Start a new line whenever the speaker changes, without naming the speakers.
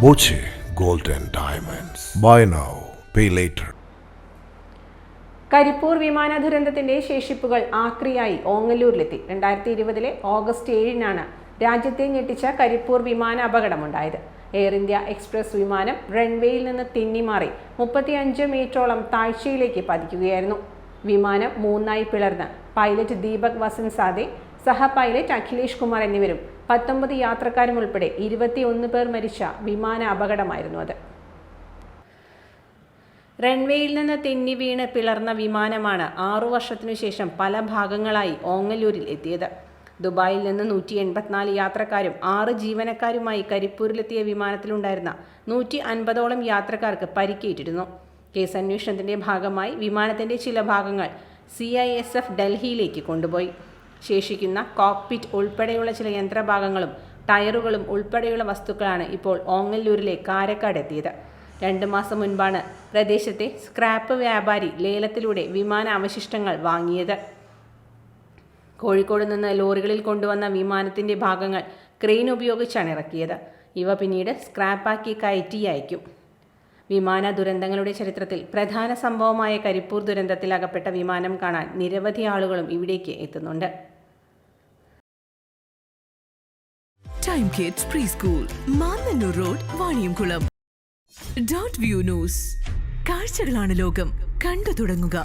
Boche Gold and Diamonds. Buy now, pay later.
Karipur വിമാന ദുരന്തത്തിന്റെ ശേഷിപ്പുകൾ ആക്രിയായി ഓങ്ങല്ലൂരിലെത്തി. 2020 August 7-നാണ് രാജ്യത്തെ ഞെട്ടിച്ച കരിപ്പൂർ വിമാന അപകടമുണ്ടായത്. എയർ ഇന്ത്യ എക്സ്പ്രസ് വിമാനം റൺവേയിൽ നിന്ന് തെന്നിമാറി 35 മീറ്ററോളം താഴ്ചയിലേക്ക് പതിക്കുകയായിരുന്നു. വിമാനം 3ആയി പിളർന്ന് പൈലറ്റ് ദീപക് വസൻസാദെ, സഹ പൈലറ്റ് അഖിലേഷ് കുമാർ എന്നിവരും 19 യാത്രക്കാരും ഉൾപ്പെടെ 21 പേർ മരിച്ച വിമാന അപകടമായിരുന്നു അത്. റൺവേയിൽ നിന്ന് തെന്നി വീണ് പിളർന്ന വിമാനമാണ് 6 വർഷത്തിനു ശേഷം പല ഭാഗങ്ങളായി ഓങ്ങല്ലൂരിൽ എത്തിയത്. ദുബായിൽ നിന്ന് 184 യാത്രക്കാരും 6 ജീവനക്കാരുമായി കരിപ്പൂരിലെത്തിയ വിമാനത്തിലുണ്ടായിരുന്ന 150ഓളം യാത്രക്കാർക്ക് പരിക്കേറ്റിരുന്നു. കേസ് അന്വേഷണത്തിന്റെ ഭാഗമായി വിമാനത്തിന്റെ ചില ഭാഗങ്ങൾ CISF ഡൽഹിയിലേക്ക് കൊണ്ടുപോയി. ശേഷിക്കുന്ന കോക്പിറ്റ് ഉൾപ്പെടെയുള്ള ചില യന്ത്രഭാഗങ്ങളും ടയറുകളും ഉൾപ്പെടെയുള്ള വസ്തുക്കളാണ് ഇപ്പോൾ ഓങ്ങല്ലൂരിലെ കാരക്കാട് എത്തിയത്. 2 മാസം മുൻപാണ് പ്രദേശത്തെ സ്ക്രാപ്പ് വ്യാപാരി ലേലത്തിലൂടെ വിമാന അവശിഷ്ടങ്ങൾ വാങ്ങിയത്. കോഴിക്കോട് നിന്ന് ലോറികളിൽ കൊണ്ടുവന്ന വിമാനത്തിന്റെ ഭാഗങ്ങൾ ക്രെയിൻ ഉപയോഗിച്ചാണ് ഇറക്കിയത്. ഇവ പിന്നീട് സ്ക്രാപ്പാക്കി കയറ്റി അയക്കും. വിമാന ദുരന്തങ്ങളുടെ ചരിത്രത്തിൽ പ്രധാന സംഭവമായ കരിപ്പൂർ ദുരന്തത്തിൽ അകപ്പെട്ട വിമാനം കാണാൻ നിരവധി ആളുകളും ഇവിടേക്ക് എത്തുന്നുണ്ട്.
Time kids pre school, Mannannur road, Vaniyamkulam. Dot view news. കാഴ്ചകളാണ് ലോകം, കണ്ടു തുടങ്ങുക.